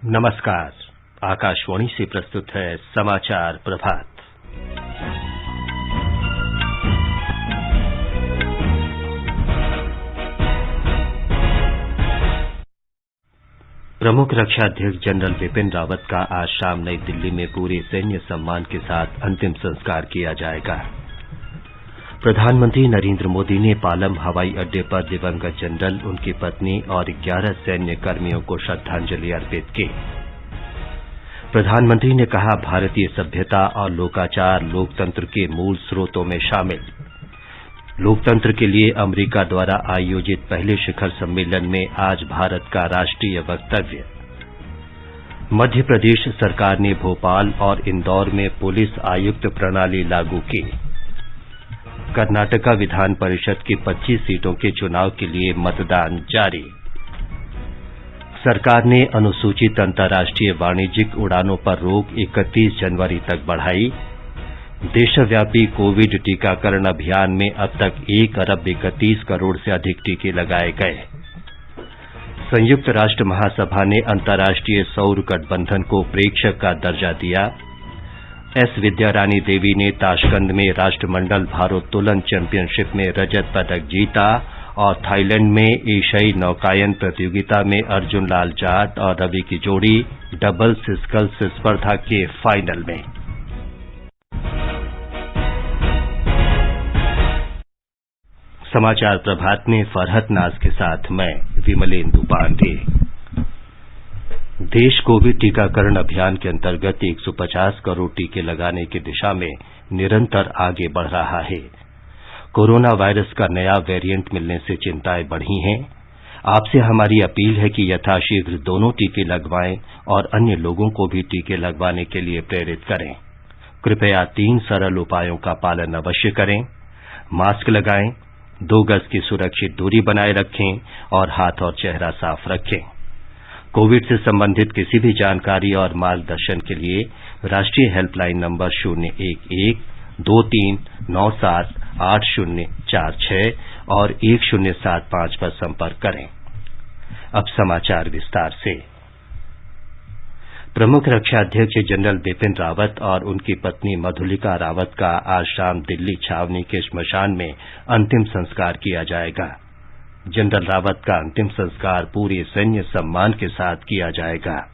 नमस्कार। आकाशवाणी से प्रस्तुत है समाचार प्रभात। प्रमुख रक्षा अध्यक्ष जनरल बिपिन रावत का आज शाम नई दिल्ली में पूरे सैन्य सम्मान के साथ अंतिम संस्कार किया जाएगा। प्रधानमंत्री नरेंद्र मोदी ने पालम हवाई अड्डे पर दिवंगत जनरल, उनकी पत्नी और 11 सैन्य कर्मियों को श्रद्धांजलि अर्पित की। प्रधानमंत्री ने कहा, भारतीय सभ्यता और लोकाचार लोकतंत्र के मूल स्रोतों में शामिल। लोकतंत्र के लिए अमेरिका द्वारा आयोजित पहले शिखर सम्मेलन में आज भारत का राष्ट्रीय वक्तव्य। मध्य प्रदेश सरकार ने भोपाल और इंदौर में पुलिस आयुक्त प्रणाली लागू की। कर्नाटका विधान परिषद की 25 सीटों के चुनाव के लिए मतदान जारी। सरकार ने अनुसूचित अंतर्राष्ट्रीय वाणिज्यिक उड़ानों पर रोक 31 जनवरी तक बढ़ाई। देशव्यापी कोविड टीकाकरण अभियान में अब तक 1 अरब 31 करोड़ से अधिक टीके लगाए गए। संयुक्त राष्ट्र महासभा ने अंतर्राष्ट्रीय सौर गठबंधन को प्रेक्षक का दर्जा दिया। एस विद्यारानी देवी ने ताशकंद में राष्ट्रमंडल भारोत्तोलन चैंपियनशिप में रजत पदक जीता और थाईलैंड में एशियाई नौकायन प्रतियोगिता में अर्जुन लाल जाट और रवि की जोड़ी डबल्स स्कल्स स्पर्धा के फाइनल में। समाचार प्रभात में फरहत नाज के साथ मैं विमलेंदु पांडे। देश कोविड टीकाकरण अभियान के अंतर्गत 150 करोड़ टीके लगाने की दिशा में निरंतर आगे बढ़ रहा है। कोरोना वायरस का नया वेरिएंट मिलने से चिंताएं बढ़ी हैं। आपसे हमारी अपील है कि यथाशीघ्र दोनों टीके लगवाएं और अन्य लोगों को भी टीके लगवाने के लिए प्रेरित करें। कृपया 3 सरल उपायों का पालन अवश्य करें। मास्क लगाएं, 2 गज की सुरक्षित दूरी बनाए रखें और हाथ और चेहरा साफ रखें। कोविड से संबंधित किसी भी जानकारी और मार्गदर्शन के लिए राष्ट्रीय हेल्पलाइन नंबर 011-2397-8046 और 1075 पर संपर्क करें। अब समाचार विस्तार से। प्रमुख रक्षा अध्यक्ष जनरल बिपिन रावत और उनकी पत्नी मधुलिका रावत का आज शाम दिल्ली छावनी के श्मशान में अंतिम संस्कार किया जाएगा। जनरल रावत का अंतिम संस्कार पूरे सैन्य सम्मान के साथ किया जाएगा।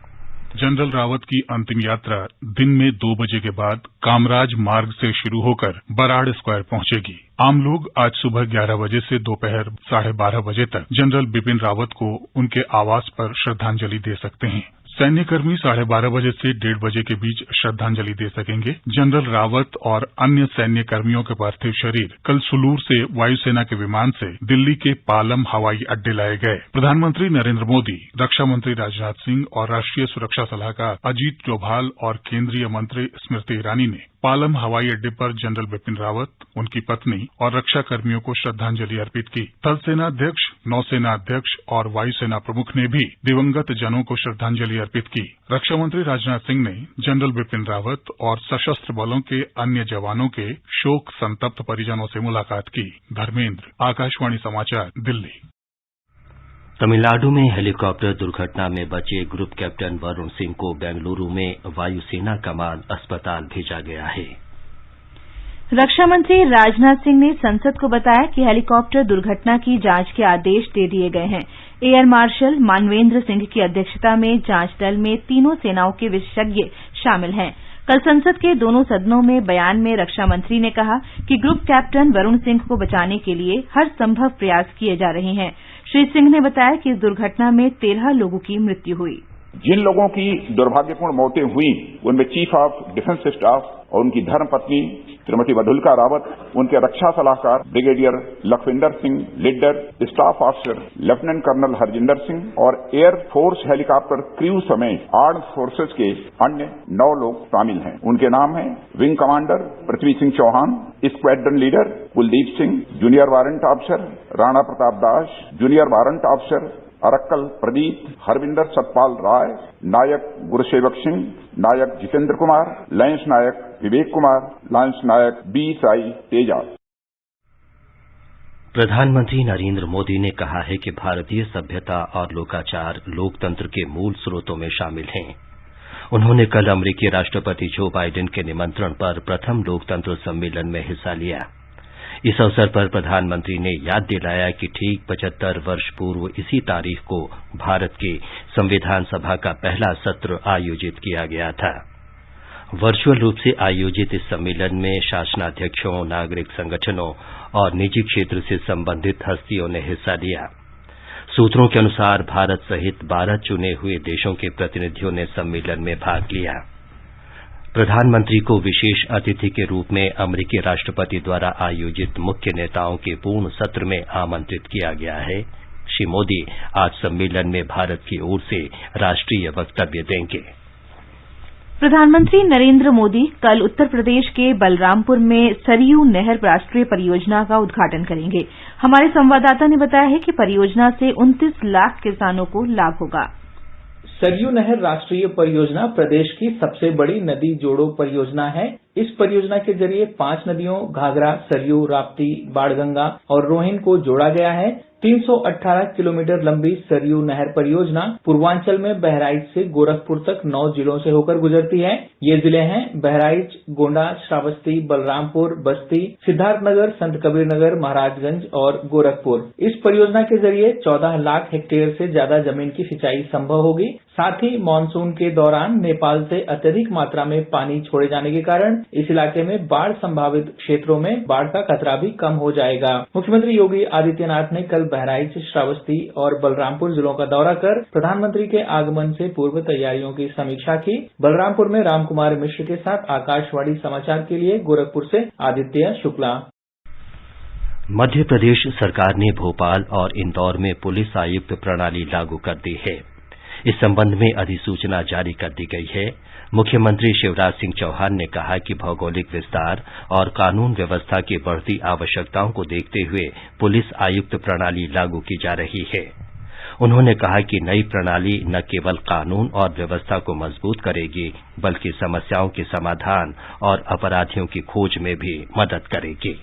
जनरल रावत की अंतिम यात्रा दिन में 2 बजे के बाद कामराज मार्ग से शुरू होकर बराड़ स्क्वायर पहुंचेगी। आम लोग आज सुबह 11 बजे से दोपहर 12:30 बजे तक जनरल बिपिन रावत को उनके आवास पर श्रद्धांजलि दे सकते हैं। सैन्यकर्मी 12:30 बजे से 1:30 बजे के बीच श्रद्धांजलि दे सकेंगे। जनरल रावत और अन्य सैन्य कर्मियों के पार्थिव शरीर कल सुलूर से वायुसेना के विमान से दिल्ली के पालम हवाई अड्डे लाए गए। प्रधानमंत्री नरेंद्र मोदी, रक्षा मंत्री राजनाथ सिंह और राष्ट्रीय सुरक्षा सलाहकार अजीत डोभाल और केंद्रीय मंत्री स्मृति ईरानी ने पालम हवाई अड्डे पर जनरल बिपिन रावत, उनकी पत्नी और रक्षा कर्मियों को श्रद्धांजलि अर्पित की। थल सेना अध्यक्ष, नौसेना अध्यक्ष और वायुसेना प्रमुख ने भी दिवंगत जनों को श्रद्धांजलि अर्पित की। रक्षा मंत्री राजनाथ सिंह ने जनरल बिपिन रावत और सशस्त्र बलों के अन्य जवानों के शोक संतप्त परिजनों से मुलाकात की। धर्मेंद्र, आकाशवाणी समाचार, दिल्ली। तमिलनाडु में हेलीकॉप्टर दुर्घटना में बचे ग्रुप कैप्टन वरुण सिंह को बेंगलुरु में वायुसेना कमान अस्पताल भेजा गया है। रक्षा मंत्री राजनाथ सिंह ने संसद को बताया कि हेलीकॉप्टर दुर्घटना की जांच के आदेश दे दिए गए हैं। एयर मार्शल मानवेंद्र सिंह की अध्यक्षता में जांच दल में तीनों सेनाओं के विशेषज्ञ शामिल हैं। कल संसद के दोनों सदनों में बयान में रक्षा मंत्री ने कहा कि ग्रुप कैप्टन वरुण सिंह को बचाने के लिए हर संभव प्रयास किए जा रहे हैं। श्री सिंह ने बताया कि इस दुर्घटना में 13 लोगों की मृत्यु हुई। जिन लोगों की दुर्भाग्यपूर्ण मौतें हुई उनमें चीफ ऑफ डिफेंस स्टाफ और उनकी धर्मपत्नी श्रीमती मधुलिका रावत, उनके रक्षा सलाहकार brigadier Lakhwinder Singh Lidder, staff officer lieutenant colonel Harjinder Singh और एयर फोर्स हेलीकॉप्टर क्रू समेत आर्म्ड फोर्सेज के अन्य 9 लोग शामिल हैं। उनके नाम हैं wing commander Prithvi Singh Chauhan, squadron leader Kuldeep Singh, junior warrant officer Rana Pratap Das, junior warrant officer Arakkal Pradeep, Harvinder Satpal Rai, Naik Gurusewak Singh, Naik Jitendra Kumar, lance Naik Vivek Kumar, lance Naik B Sai Teja. प्रधानमंत्री नरेंद्र मोदी ने कहा है कि भारतीय सभ्यता और लोकाचार लोकतंत्र के मूल स्रोतों में शामिल हैं। उन्होंने कल अमेरिकी राष्ट्रपति जो बाइडेन के निमंत्रण पर प्रथम लोकतंत्र सम्मेलन में हिस्सा लिया। इस अवसर पर प्रधानमंत्री ने याद दिलाया कि ठीक 75 वर्ष पूर्व इसी तारीख को भारत की संविधान सभा का पहला सत्र आयोजित किया गया था। वर्चुअल रूप से आयोजित इस सम्मेलन में शासनाध्यक्षों, नागरिक संगठनों और निजी क्षेत्र से संबंधित हस्तियों ने हिस्सा लिया। सूत्रों के अनुसार भारत सहित 12 चुने हुए देशों के प्रतिनिधियों ने सम्मेलन में भाग लिया। प्रधानमंत्री को विशेष अतिथि के रूप में अमेरिकी राष्ट्रपति द्वारा आयोजित मुख्य नेताओं के पूर्ण सत्र में आमंत्रित किया गया है। श्री मोदी आज सम्मेलन में भारत की ओर से राष्ट्रीय वक्तव्य देंगे। प्रधानमंत्री नरेंद्र मोदी कल उत्तर प्रदेश के बलरामपुर में सरयू नहर राष्ट्रीय परियोजना का उद्घाटन करेंगे। हमारे संवाददाता ने बताया है कि परियोजना से 29 लाख किसानों को लाभ होगा। सरयू नहर राष्ट्रीय परियोजना प्रदेश की सबसे बड़ी नदी जोड़ो परियोजना है। इस परियोजना के जरिए 5 नदियों घाघरा, सरयू, राप्ती, बाणगंगा और रोहिन को जोड़ा गया है। 318 किलोमीटर लंबी सरयू नहर परियोजना पूर्वांचल में बहराइच से गोरखपुर तक 9 जिलों से होकर गुजरती है। ये जिले हैं बहराइच, गोंडा, श्रावस्ती, बलरामपुर, बस्ती, सिद्धार्थनगर, संत कबीर नगर, महाराजगंज और गोरखपुर। इस परियोजना के जरिए 14 लाख हेक्टेयर से ज्यादा जमीन की सिंचाई संभव होगी। साथ ही मानसून के दौरान नेपाल से अत्यधिक मात्रा में पानी छोड़े जाने के कारण इस इलाके में बाढ़ संभावित क्षेत्रों में बाढ़ का खतरा भी कम हो जाएगा। मुख्यमंत्री योगी आदित्यनाथ ने कल बहराइच, श्रावस्ती और बलरामपुर जिलों का दौरा कर प्रधानमंत्री के आगमन से पूर्व तैयारियों की समीक्षा की। बलरामपुर में रामकुमार मिश्र के साथ आकाशवाणी समाचार के लिए गोरखपुर से आदित्य शुक्ला। मध्य प्रदेश सरकार ने भोपाल और इंदौर में पुलिस आयुक्त प्रणाली लागू कर दी है। इस संबंध में अधिसूचना जारी कर दी गई है। मुख्यमंत्री शिवराज सिंह चौहान ने कहा कि भौगोलिक विस्तार और कानून व्यवस्था की बढ़ती आवश्यकताओं को देखते हुए पुलिस आयुक्त प्रणाली लागू की जा रही है। उन्होंने कहा कि नई प्रणाली न केवल कानून और व्यवस्था को मजबूत करेगी, बल्कि समस्याओं के समाधान और अपराधियों की खोज में भी मदद करेगी।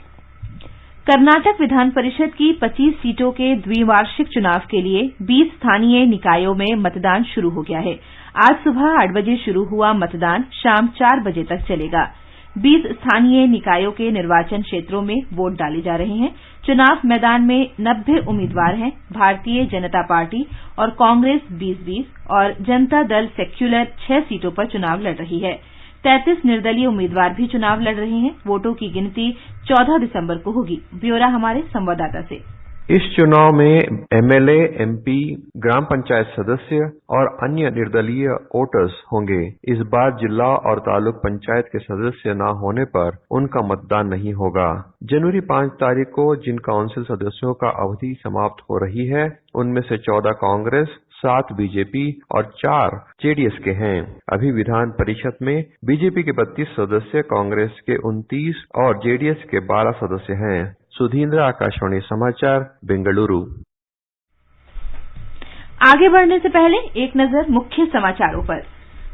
कर्नाटक विधान परिषद की 25 सीटों के द्विवार्षिक चुनाव के लिए 20 स्थानीय निकायों में मतदान शुरू हो गया है। आज सुबह 8 बजे शुरू हुआ मतदान शाम 4 बजे तक चलेगा। 20 स्थानीय निकायों के निर्वाचन क्षेत्रों में वोट डाले जा रहे हैं। चुनाव मैदान में 90 उम्मीदवार हैं। भारतीय जनता पार्टी और कांग्रेस 20-20 और जनता दल सेक्यूलर 6 सीटों पर चुनाव लड़ रही है। 33 निर्दलीय उम्मीदवार भी चुनाव लड़ रहे हैं। वोटों की गिनती 14 दिसंबर को होगी। ब्यौरा हमारे संवाददाता से। इस चुनाव में एमएलए, एमपी, ग्राम पंचायत सदस्य और अन्य निर्दलीय वोटर्स होंगे। इस बार जिला और तालुक पंचायत के सदस्य न होने पर उनका मतदान नहीं होगा। जनवरी 5 तारीख को जिन काउंसिल सदस्यों का अवधि समाप्त हो रही है, उनमें से 14 कांग्रेस, 7 बीजेपी और 4 जेडीएस के हैं। अभी विधान परिषद में बीजेपी के 32 सदस्य, कांग्रेस के 29 और जेडीएस के 12 सदस्य हैं। सुधींद्र, आकाशवाणी समाचार, बेंगलुरु। आगे बढ़ने से पहले एक नजर मुख्य समाचारों पर।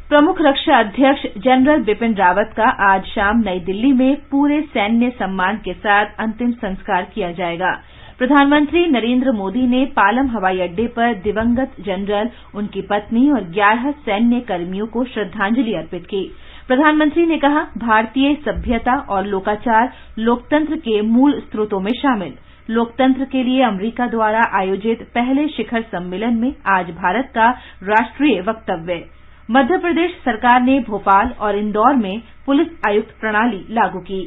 प्रमुख रक्षा अध्यक्ष जनरल बिपिन रावत का आज शाम नई दिल्ली में पूरे सैन्य सम्मान के साथ अंतिम संस्कार किया जाएगा। प्रधानमंत्री नरेंद्र मोदी ने पालम हवाई अड्डे पर दिवंगत जनरल, उनकी पत्नी और 11 सैन्य कर्मियों को श्रद्धांजलि अर्पित की। प्रधानमंत्री ने कहा, भारतीय सभ्यता और लोकाचार लोकतंत्र के मूल स्रोतों में शामिल। लोकतंत्र के लिए अमेरिका द्वारा आयोजित पहले शिखर सम्मेलन में आज भारत का राष्ट्रीय वक्तव्य। मध्य प्रदेश सरकार ने भोपाल और इंदौर में पुलिस आयुक्त प्रणाली लागू की।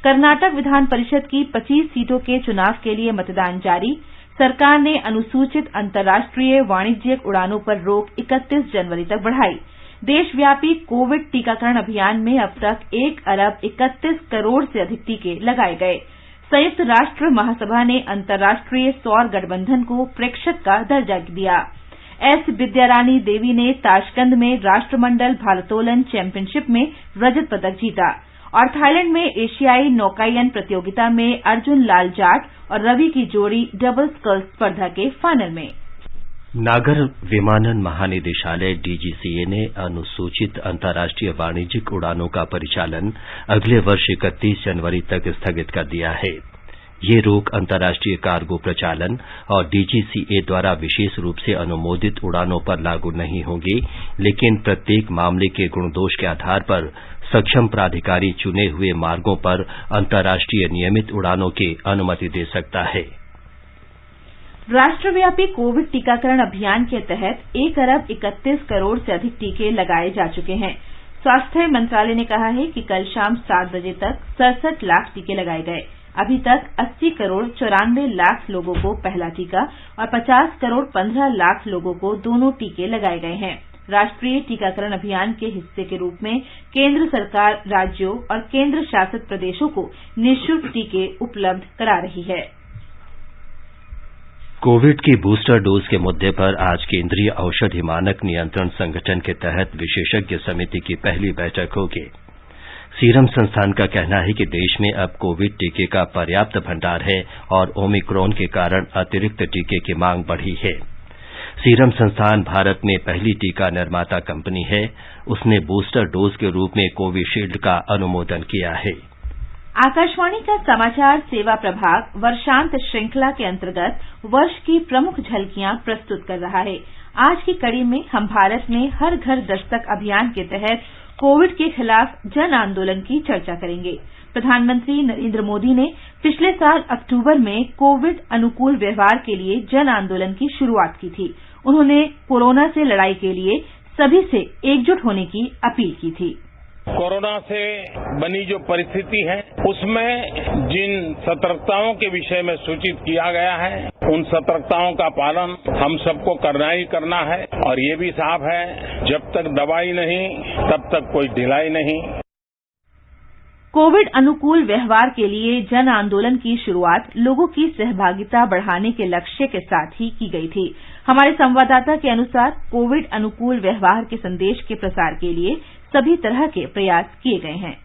कर्नाटक विधान परिषद की 25 सीटों के चुनाव के लिए मतदान जारी। सरकार ने अनुसूचित अंतर्राष्ट्रीय वाणिज्यिक उड़ानों पर रोक 31 जनवरी तक बढ़ाई। देशव्यापी कोविड टीकाकरण अभियान में अब तक 1 अरब 31 करोड़ से अधिक टीके लगाए गए। संयुक्त राष्ट्र महासभा ने अंतर्राष्ट्रीय सौर गठबंधन को प्रेक्षक का दर्जा दिया। एस विद्यारानी देवी ने ताशकंद में राष्ट्रमंडल भारोत्तोलन चैंपियनशिप में रजत पदक जीता और थाईलैंड में एशियाई नौकायन प्रतियोगिता में अर्जुन लाल जाट और रवि की जोड़ी डबल स्कल्स स्पर्धा के फाइनल में। नागर विमानन महानिदेशालय डीजीसीए ने अनुसूचित अंतर्राष्ट्रीय वाणिज्यिक उड़ानों का परिचालन अगले वर्ष 31 जनवरी तक स्थगित कर दिया है। ये रोक अंतर्राष्ट्रीय कार्गो प्रचालन और डीजीसीए द्वारा विशेष रूप से अनुमोदित उड़ानों पर लागू नहीं होगी, लेकिन प्रत्येक मामले के गुणदोष के आधार पर सक्षम प्राधिकारी चुने हुए मार्गों पर अंतर्राष्ट्रीय नियमित उड़ानों की अनुमति दे सकता है। राष्ट्रव्यापी कोविड टीकाकरण अभियान के तहत 1 अरब 31 करोड़ से अधिक टीके लगाए जा चुके हैं। स्वास्थ्य मंत्रालय ने कहा है कि कल शाम 7 बजे तक 67 लाख टीके लगाए गए। अभी तक 80 करोड़ 94 लाख लोगों को पहला टीका और 50 करोड़ 15 लाख लोगों को दोनों टीके लगाए गए हैं। राष्ट्रीय टीकाकरण अभियान के हिस्से के रूप में केंद्र सरकार राज्यों और केंद्र शासित प्रदेशों को निःशुल्क टीके उपलब्ध करा रही है। कोविड की बूस्टर डोज के मुद्दे पर आज केंद्रीय औषधि मानक नियंत्रण संगठन के तहत विशेषज्ञ समिति की पहली बैठक होगी। सीरम संस्थान का कहना है कि देश में अब कोविड टीके का पर्याप्त भंडार है और ओमिक्रॉन के कारण अतिरिक्त टीके की मांग बढ़ी है। सीरम संस्थान भारत में पहली टीका निर्माता कंपनी है। उसने बूस्टर डोज के रूप में कोविशील्ड का अनुमोदन किया है। आकाशवाणी का समाचार सेवा प्रभाग वर्षांत श्रृंखला के अंतर्गत वर्ष की प्रमुख झलकियां प्रस्तुत कर रहा है। आज की कड़ी में हम भारत में हर घर दस्तक अभियान के तहत कोविड के खिलाफ जन आंदोलन की चर्चा करेंगे। प्रधानमंत्री नरेंद्र मोदी ने पिछले साल अक्टूबर में कोविड अनुकूल व्यवहार के लिए जन आंदोलन की शुरुआत की थी। उन्होंने कोरोना से लड़ाई के लिए सभी से एकजुट होने की अपील की थी। कोरोना से बनी जो परिस्थिति है उसमें जिन सतर्कताओं के विषय में सूचित किया गया है उन सतर्कताओं का पालन हम सबको करना ही करना है और ये भी साफ है जब तक दवाई नहीं तब तक कोई ढिलाई नहीं। कोविड अनुकूल व्यवहार के लिए जन आंदोलन की शुरुआत लोगों की सहभागिता बढ़ाने के लक्ष्य के साथ ही की गई थी। हमारे संवाददाता के अनुसार कोविड अनुकूल व्यवहार के संदेश के प्रसार के लिए सभी तरह के प्रयास किए गए हैं।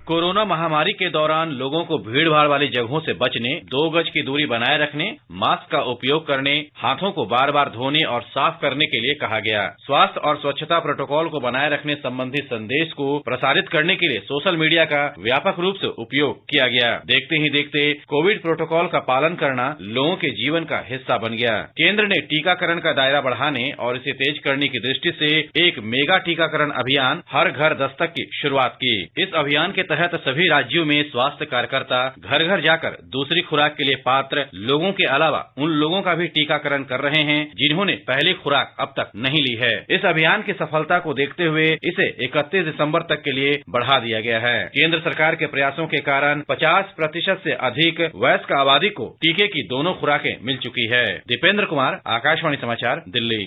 कोरोना महामारी के दौरान लोगों को भीड़ भाड़ वाली जगहों से बचने, 2 गज की दूरी बनाए रखने, मास्क का उपयोग करने, हाथों को बार बार धोने और साफ करने के लिए कहा गया। स्वास्थ्य और स्वच्छता प्रोटोकॉल को बनाए रखने संबंधी संदेश को प्रसारित करने के लिए सोशल मीडिया का व्यापक रूप से उपयोग किया गया। देखते ही देखते कोविड प्रोटोकॉल का पालन करना लोगों के जीवन का हिस्सा बन गया। केंद्र ने टीकाकरण का दायरा बढ़ाने और इसे तेज करने की दृष्टि से एक मेगा टीकाकरण अभियान हर घर दस्तक की शुरुआत की। इस अभियान के तहत सभी राज्यों में स्वास्थ्य कार्यकर्ता घर घर जाकर दूसरी खुराक के लिए पात्र लोगों के अलावा उन लोगों का भी टीकाकरण कर रहे हैं जिन्होंने पहली खुराक अब तक नहीं ली है। इस अभियान की सफलता को देखते हुए इसे 31 दिसंबर तक के लिए बढ़ा दिया गया है। केंद्र सरकार के प्रयासों के कारण 50% से अधिक वयस्क आबादी को टीके की दोनों खुराकें मिल चुकी है। दीपेंद्र कुमार, आकाशवाणी समाचार, दिल्ली।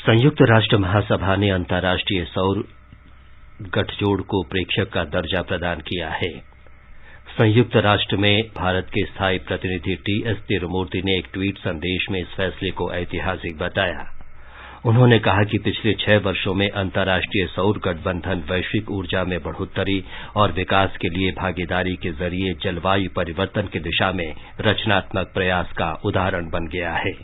संयुक्त राष्ट्र महासभा ने अंतर्राष्ट्रीय सौर गठजोड़ को प्रेक्षक का दर्जा प्रदान किया है। संयुक्त राष्ट्र में भारत के स्थायी प्रतिनिधि टीएस तिरुमूर्ति ने एक ट्वीट संदेश में इस फैसले को ऐतिहासिक बताया। उन्होंने कहा कि पिछले 6 वर्षों में अंतर्राष्ट्रीय सौर गठबंधन वैश्विक ऊर्जा में बढ़ोतरी और विकास के लिए भागीदारी के जरिए जलवायु परिवर्तन की दिशा में रचनात्मक प्रयास का उदाहरण बन गया है।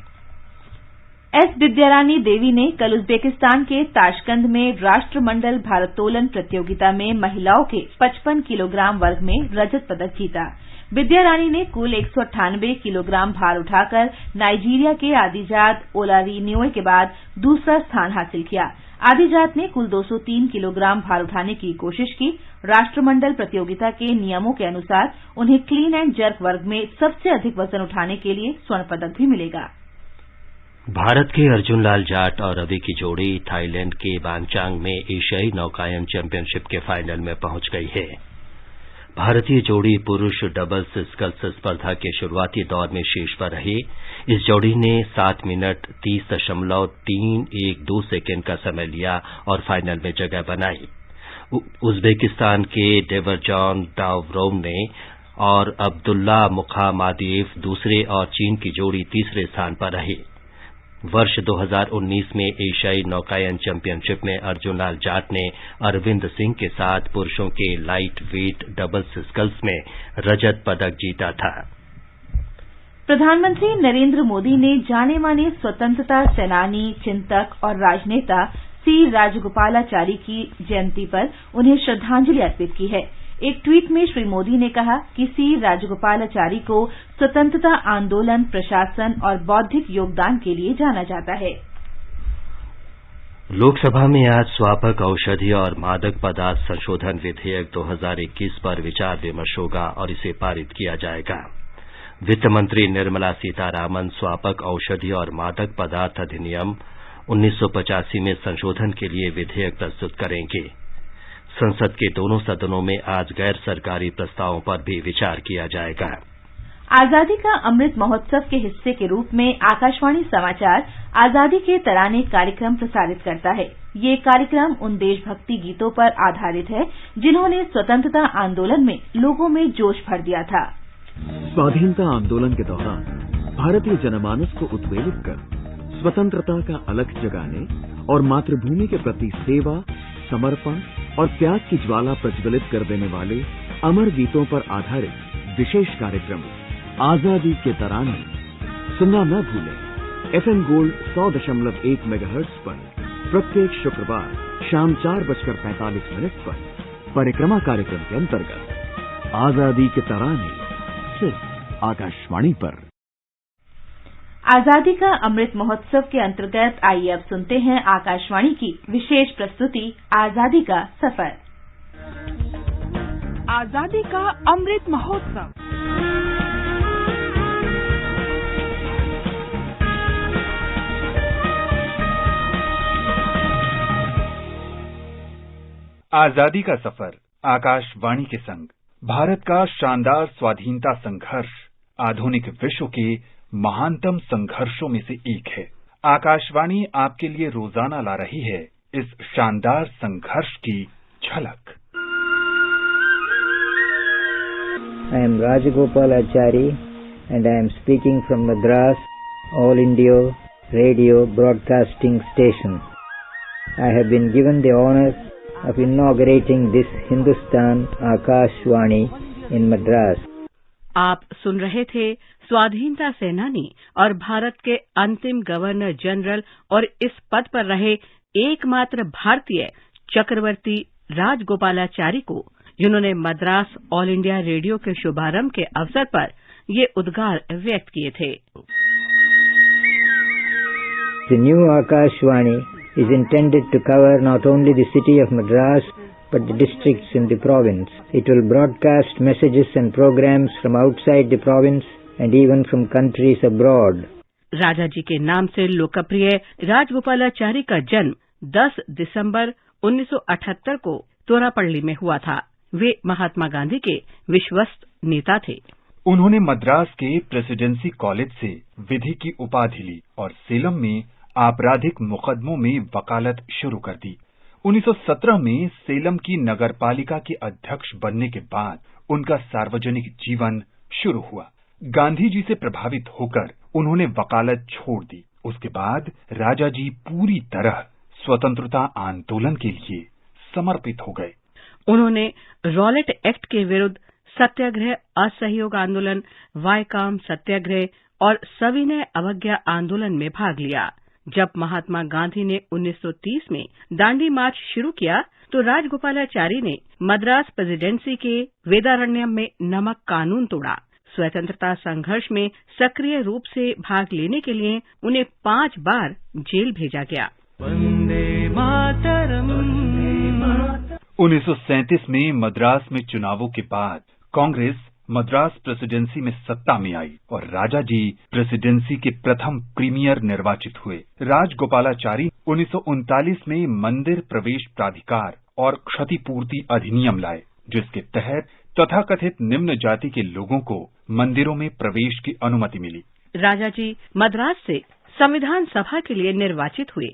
एस विद्यारानी देवी ने कल उज्बेकिस्तान के ताशकंद में राष्ट्रमंडल भारोत्तोलन प्रतियोगिता में महिलाओं के 55 किलोग्राम वर्ग में रजत पदक जीता। विद्यारानी ने कुल 198 किलोग्राम भार उठाकर नाइजीरिया के आदिजात ओलारिनियोए के बाद दूसरा स्थान हासिल किया। आदिजात ने कुल 203 किलोग्राम भार उठाने की कोशिश की। राष्ट्रमंडल प्रतियोगिता के नियमों के अनुसार उन्हें क्लीन एंड जर्क वर्ग में सबसे अधिक वजन उठाने के लिए स्वर्ण पदक भी मिलेगा। भारत के अर्जुन लाल जाट और रवि की जोड़ी थाईलैंड के बांचांग में एशियाई नौकायन चैंपियनशिप के फाइनल में पहुंच गई है। भारतीय जोड़ी पुरुष डबल्स स्कल्स स्पर्धा के शुरुआती दौर में शीर्ष पर रही। इस जोड़ी ने 7 मिनट 30.312 सेकेंड का समय लिया और फाइनल में जगह बनाई। उज्बेकिस्तान के डेवरजॉन दावरोम ने और अब्दुल्ला मुखामादिएव दूसरे और चीन की जोड़ी तीसरे स्थान पर रही। वर्ष 2019 में एशियाई नौकायन चैंपियनशिप में अर्जुन लाल जाट ने अरविंद सिंह के साथ पुरुषों के लाइट वेट डबल्स स्कल्स में रजत पदक जीता था। प्रधानमंत्री नरेंद्र मोदी ने जाने माने स्वतंत्रता सेनानी, चिंतक और राजनेता सी राजगोपालाचारी की जयंती पर उन्हें श्रद्धांजलि अर्पित की है। एक ट्वीट में श्री मोदी ने कहा कि सी राजगोपालाचारी को स्वतंत्रता आंदोलन, प्रशासन और बौद्धिक योगदान के लिए जाना जाता है। लोकसभा में आज स्वापक औषधि और मादक पदार्थ संशोधन विधेयक 2021 पर विचार विमर्श होगा और इसे पारित किया जाएगा। वित्त मंत्री निर्मला सीतारामन स्वापक औषधि और मादक पदार्थ अधिनियम 1985 में संशोधन के लिए विधेयक प्रस्तुत करेंगे। संसद के दोनों सदनों में आज गैर सरकारी प्रस्तावों पर भी विचार किया जाएगा। आजादी का अमृत महोत्सव के हिस्से के रूप में आकाशवाणी समाचार आजादी के तराने कार्यक्रम प्रसारित करता है। ये कार्यक्रम उन देशभक्ति गीतों पर आधारित है जिन्होंने स्वतंत्रता आंदोलन में लोगों में जोश भर दिया था। स्वाधीनता आंदोलन के दौरान भारतीय जनमानस को उद्वेलित कर स्वतंत्रता का अलख जगाने और मातृभूमि के प्रति सेवा, समर्पण और त्याग की ज्वाला प्रज्वलित कर देने वाले अमर गीतों पर आधारित विशेष कार्यक्रम आजादी के तराने सुनना न भूलें। एफएम गोल्ड 100.1 मेगाहर्ट्ज पर प्रत्येक शुक्रवार शाम 4:45 पर परिक्रमा कार्यक्रम के अंतर्गत आजादी के तराने सिर्फ आकाशवाणी पर। आजादी का अमृत महोत्सव के अंतर्गत आइए अब सुनते हैं आकाशवाणी की विशेष प्रस्तुति आजादी का सफर। आजादी का अमृत महोत्सव। आजादी का सफर आकाशवाणी के संग भारत का शानदार स्वाधीनता संघर्ष आधुनिक विश्व के महानतम संघर्षों में से एक है। आकाशवाणी आपके लिए रोजाना ला रही है इस शानदार संघर्ष की झलक। I am Rajagopalachari and I am speaking from Madras All India Radio Broadcasting Station. I have been given the honor of inaugurating this Hindustan Akashvani in Madras. आप सुन रहे थे स्वाधीनता सेनानी और भारत के अंतिम गवर्नर जनरल और इस पद पर रहे एकमात्र भारतीय चक्रवर्ती राजगोपालाचारी को, जिन्होंने मद्रास ऑल इंडिया रेडियो के शुभारंभ के अवसर पर ये उद्गार व्यक्त किए थे। The new Akashvani is intended to cover not only the city of Madras but the districts in the province. It will broadcast messages and programs from outside the province and even from countries abroad. राजा जी के नाम से लोकप्रिय राजगोपालाचारी का जन्म 10 दिसंबर 1978 को तोरापल्ली में हुआ था। वे महात्मा गांधी के विश्वस्त नेता थे। उन्होंने मद्रास के प्रेसिडेंसी कॉलेज से विधि की उपाधि ली और सेलम में आपराधिक मुकदमों में वकालत शुरू कर दी। 1917 में सेलम की नगरपालिका के अध्यक्ष बनने के बाद उनका सार्वजनिक जीवन शुरू हुआ। गांधी जी से प्रभावित होकर उन्होंने वकालत छोड़ दी। उसके बाद राजा जी पूरी तरह स्वतंत्रता आंदोलन के लिए समर्पित हो गए। उन्होंने रॉलेट एक्ट के विरुद्ध सत्याग्रह, असहयोग आंदोलन, वायकाम सत्याग्रह और सविनय अवज्ञा आंदोलन में भाग लिया। जब महात्मा गांधी ने 1930 में दांडी मार्च शुरू किया तो राजगोपालाचारी ने मद्रास प्रेसिडेंसी के वेदारण्यम में नमक कानून तोड़ा। स्वतंत्रता संघर्ष में सक्रिय रूप से भाग लेने के लिए उन्हें 5 बार जेल भेजा गया। 1937 में मद्रास में चुनावों के बाद कांग्रेस मद्रास प्रेसिडेंसी में सत्ता में आई और राजा जी प्रेसिडेंसी के प्रथम प्रीमियर निर्वाचित हुए। राजगोपालाचारी 1939 में मंदिर प्रवेश प्राधिकार और क्षतिपूर्ति अधिनियम लाए, जिसके तहत तथाकथित निम्न जाति के लोगों को मंदिरों में प्रवेश की अनुमति मिली। राजा जी मद्रास से संविधान सभा के लिए निर्वाचित हुए।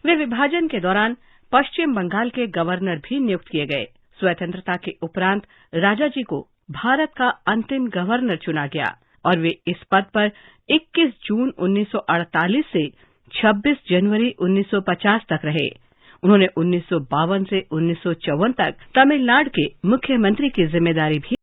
वे विभाजन के दौरान पश्चिम बंगाल के गवर्नर भी नियुक्त किए गए। स्वतंत्रता के उपरांत राजा जी को भारत का अंतिम गवर्नर चुना गया और वे इस पद पर 21 जून 1948 से 26 जनवरी 1950 तक रहे। उन्होंने 1952 से 1954 तक तमिलनाडु के मुख्यमंत्री की जिम्मेदारी भी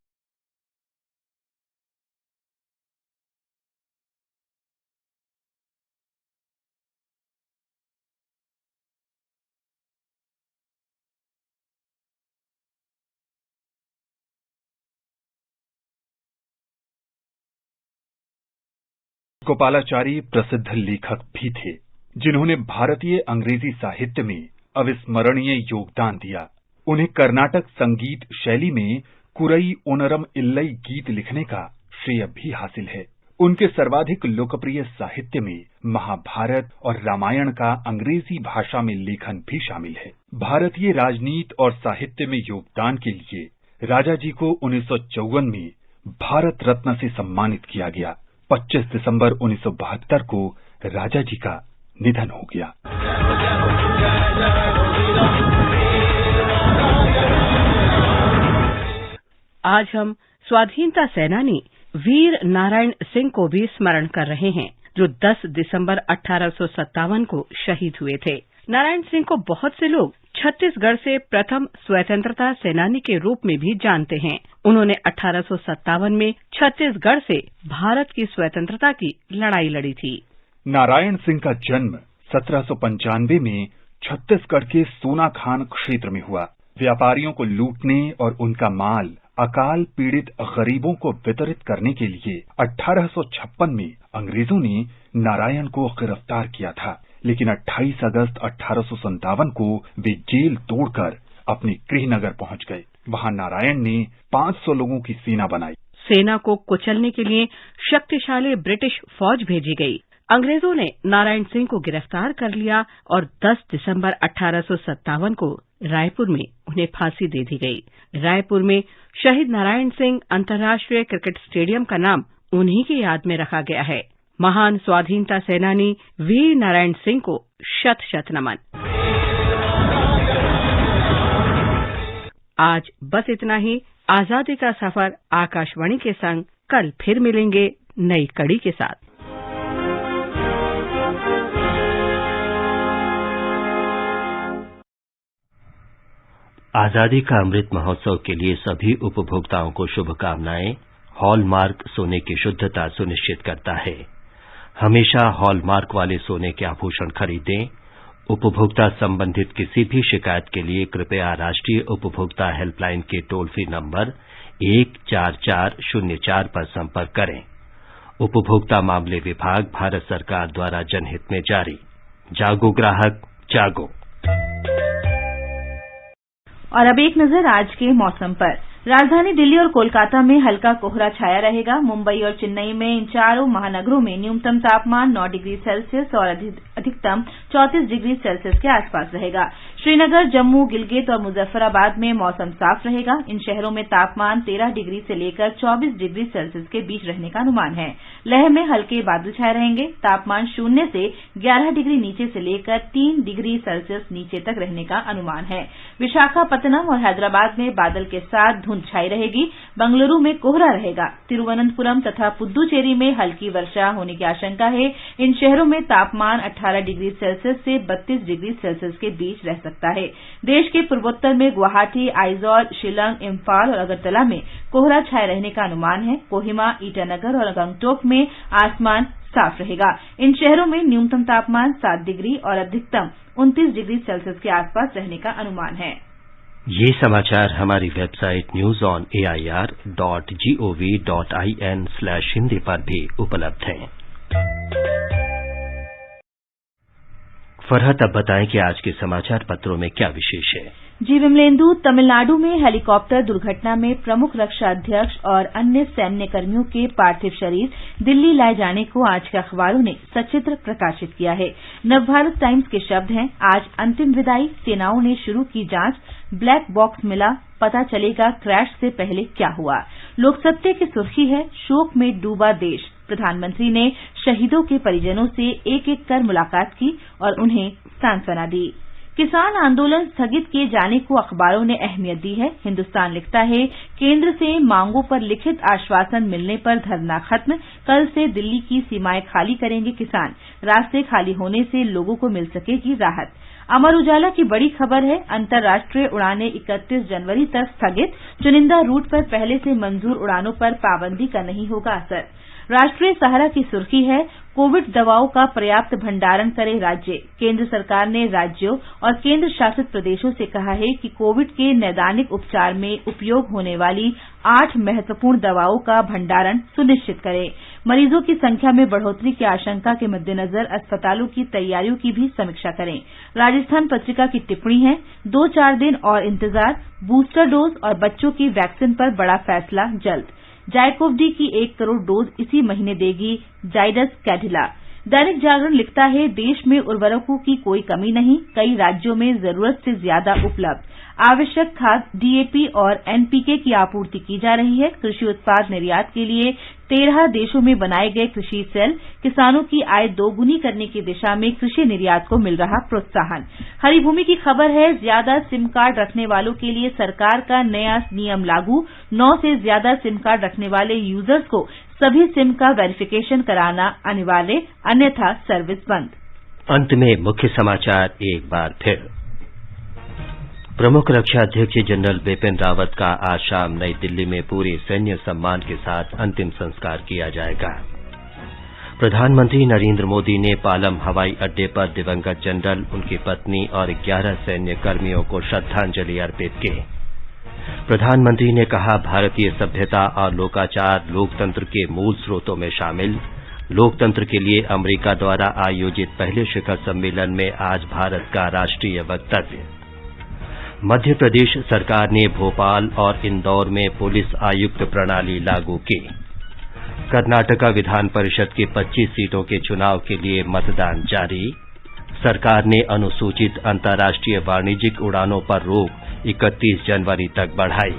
गोपालाचारी प्रसिद्ध लेखक भी थे, जिन्होंने भारतीय अंग्रेजी साहित्य में अविस्मरणीय योगदान दिया। उन्हें कर्नाटक संगीत शैली में कुरई ओनरम इल्लई गीत लिखने का श्रेय भी हासिल है। उनके सर्वाधिक लोकप्रिय साहित्य में महाभारत और रामायण का अंग्रेजी भाषा में लेखन भी शामिल है। भारतीय राजनीति और साहित्य में योगदान के लिए राजा जी को 1954 में भारत रत्न से सम्मानित किया गया। 25 दिसंबर 1972 को राजा जी का निधन हो गया। आज हम स्वाधीनता सेनानी वीर नारायण सिंह को भी स्मरण कर रहे हैं, जो 10 दिसंबर 1857 को शहीद हुए थे। नारायण सिंह को बहुत से लोग छत्तीसगढ़ से प्रथम स्वतंत्रता सेनानी के रूप में भी जानते हैं। उन्होंने 1857 में छत्तीसगढ़ से भारत की स्वतंत्रता की लड़ाई लड़ी थी। नारायण सिंह का जन्म 1795 में छत्तीसगढ़ के सोनाखान क्षेत्र में हुआ। व्यापारियों को लूटने और उनका माल अकाल पीड़ित गरीबों को वितरित करने के लिए 1856 में अंग्रेजों ने नारायण को गिरफ्तार किया था, लेकिन 28 अगस्त 1857 को वे जेल तोड़कर अपने गृहनगर पहुंच गए। वहां नारायण ने 500 लोगों की सेना बनाई। सेना को कुचलने के लिए शक्तिशाली ब्रिटिश फौज भेजी गई। अंग्रेजों ने नारायण सिंह को गिरफ्तार कर लिया और 10 दिसंबर 1857 को रायपुर में उन्हें फांसी दे दी गई। रायपुर में शहीद नारायण सिंह अंतर्राष्ट्रीय क्रिकेट स्टेडियम का नाम उन्हीं की याद में रखा गया है। महान स्वाधीनता सेनानी वीर नारायण सिंह को शत शत नमन। आज बस इतना ही। आजादी का सफर आकाशवाणी के संग कल फिर मिलेंगे नई कड़ी के साथ। आजादी का अमृत महोत्सव के लिए सभी उपभोक्ताओं को शुभकामनाएं। हॉलमार्क सोने की शुद्धता सुनिश्चित करता है। हमेशा हॉलमार्क वाले सोने के आभूषण खरीदें। उपभोक्ता संबंधित किसी भी शिकायत के लिए कृपया राष्ट्रीय उपभोक्ता हेल्पलाइन के टोल फ्री नंबर 14404 पर संपर्क करें। उपभोक्ता मामले विभाग, भारत सरकार द्वारा जनहित में जारी। जागो ग्राहक जागो। और अब एक नजर आज के मौसम पर। राजधानी दिल्ली और कोलकाता में हल्का कोहरा छाया रहेगा। मुंबई और चेन्नई में इन चारों महानगरों में न्यूनतम तापमान 9 डिग्री सेल्सियस और अधिकतम 34 डिग्री सेल्सियस के आसपास रहेगा। श्रीनगर, जम्मू, गिलगित और मुजफ्फराबाद में मौसम साफ रहेगा। इन शहरों में तापमान 13 डिग्री से लेकर 24 डिग्री सेल्सियस के बीच रहने का अनुमान है। लेह में हल्के बादल छाए रहेंगे। तापमान 0 से 11 डिग्री नीचे से लेकर 3 डिग्री सेल्सियस नीचे तक रहने का अनुमान है। विशाखापत्तनम और हैदराबाद में बादल के साथ धुंध छाई रहेगी। बंगलुरु में कोहरा रहेगा। तिरुवनंतपुरम तथा पुद्दुचेरी में हल्की वर्षा होने की आशंका है। इन शहरों में तापमान 18 डिग्री सेल्सियस से 32 डिग्री सेल्सियस के बीच रह सकता है। देश के पूर्वोत्तर में गुवाहाटी, आइजॉल, शिलंग, इम्फाल और अगरतला में कोहरा छाए रहने का अनुमान है। कोहिमा, ईटानगर और गंगटोक में आसमान साफ रहेगा। इन शहरों में न्यूनतम तापमान 7 डिग्री और अधिकतम 29 डिग्री सेल्सियस के आसपास रहने का अनुमान है। ये समाचार हमारी वेबसाइट newsonair.gov.in/hindi पर भी उपलब्ध हैं। फरहत, अब बताएं कि आज के समाचार पत्रों में क्या विशेष है। जी विमलेंदु, तमिलनाडु में हेलीकॉप्टर दुर्घटना में प्रमुख रक्षा अध्यक्ष और अन्य सैन्य कर्मियों के पार्थिव शरीर दिल्ली लाए जाने को आज के अखबारों ने सचित्र प्रकाशित किया है। नवभारत टाइम्स के शब्द हैं, आज अंतिम विदाई, सेनाओं ने शुरू की जांच, ब्लैक बॉक्स मिला, पता चलेगा क्रैश से पहले क्या हुआ। लोकसत्य की सुर्खी है, शोक में डूबा देश। प्रधानमंत्री ने शहीदों के परिजनों से एक एक कर मुलाकात की और उन्हें सांत्वना दी। किसान आंदोलन स्थगित किए जाने को अखबारों ने अहमियत दी है। हिन्दुस्तान लिखता है, केंद्र से मांगों पर लिखित आश्वासन मिलने पर धरना खत्म, कल से दिल्ली की सीमाएं खाली करेंगे किसान, रास्ते खाली होने से लोगों को मिल सकेगी राहत। अमर उजाला की बड़ी खबर है, अंतर्राष्ट्रीय उड़ानें 31 जनवरी तक स्थगित, चुनिंदा रूट पर पहले से मंजूर उड़ानों पर पाबंदी का नहीं होगा असर। राष्ट्रीय सहारा की सुर्खी है, कोविड दवाओं का पर्याप्त भंडारण करे राज्य। केंद्र सरकार ने राज्यों और केंद्र शासित प्रदेशों से कहा है कि कोविड के नैदानिक उपचार में उपयोग होने वाली 8 महत्वपूर्ण दवाओं का भंडारण सुनिश्चित करें। मरीजों की संख्या में बढ़ोतरी की आशंका के मद्देनजर अस्पतालों की तैयारियों की भी समीक्षा करें। राजस्थान पत्रिका की टिप्पणी है, 2-4 दिन और इंतजार, बूस्टर डोज और बच्चों की वैक्सीन पर बड़ा फैसला जल्द। जाइकोव डी की 1 करोड़ डोज इसी महीने देगी जाइडस कैडिला। दैनिक जागरण लिखता है, देश में उर्वरकों की कोई कमी नहीं, कई राज्यों में जरूरत से ज्यादा उपलब्ध। आवश्यक खाद डीएपी और एनपीके की आपूर्ति की जा रही है। कृषि उत्पाद निर्यात के लिए 13 देशों में बनाए गए कृषि सेल, किसानों की आय दोगुनी करने की दिशा में कृषि निर्यात को मिल रहा प्रोत्साहन। हरिभूमि की खबर है, ज्यादा सिम कार्ड रखने वालों के लिए सरकार का नया नियम लागू। 9 से ज्यादा सिम कार्ड रखने वाले यूजर्स को सभी सिम का वेरिफिकेशन कराना अनिवार्य, अन्यथा सर्विस बंद। अंत में मुख्य समाचार एक बार फिर। प्रमुख रक्षा अध्यक्ष जनरल बिपिन रावत का आज शाम नई दिल्ली में पूरे सैन्य सम्मान के साथ अंतिम संस्कार किया जाएगा। प्रधानमंत्री नरेंद्र मोदी ने पालम हवाई अड्डे पर दिवंगत जनरल, उनकी पत्नी और 11 सैन्य कर्मियों को श्रद्धांजलि अर्पित की। प्रधानमंत्री ने कहा, भारतीय सभ्यता और लोकाचार लोकतंत्र के मूल स्रोतों में शामिल। लोकतंत्र के लिए अमेरिका द्वारा आयोजित पहले शिखर सम्मेलन में आज भारत का राष्ट्रीय वक्तव्य। मध्य प्रदेश सरकार ने भोपाल और इंदौर में पुलिस आयुक्त प्रणाली लागू की। कर्नाटका विधान परिषद की 25 सीटों के चुनाव के लिए मतदान जारी। सरकार ने अनुसूचित अंतर्राष्ट्रीय वाणिज्यिक उड़ानों पर रोक 31 जनवरी तक बढ़ाई।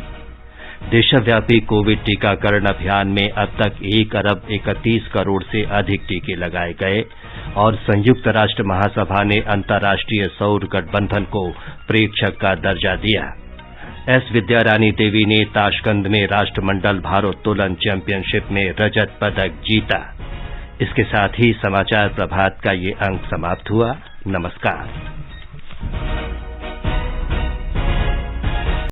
देशव्यापी कोविड टीकाकरण अभियान में अब तक 1 अरब 31 करोड़ से अधिक टीके लगाए गए और संयुक्त राष्ट्र महासभा ने अंतर्राष्ट्रीय सौर गठबंधन को प्रेक्षक का दर्जा दिया। एस विद्यारानी देवी ने ताशकंद में राष्ट्रमंडल भारोत्तोलन चैंपियनशिप में रजत पदक जीता। इसके साथ ही समाचार प्रभात का ये अंक समाप्त हुआ। नमस्कार।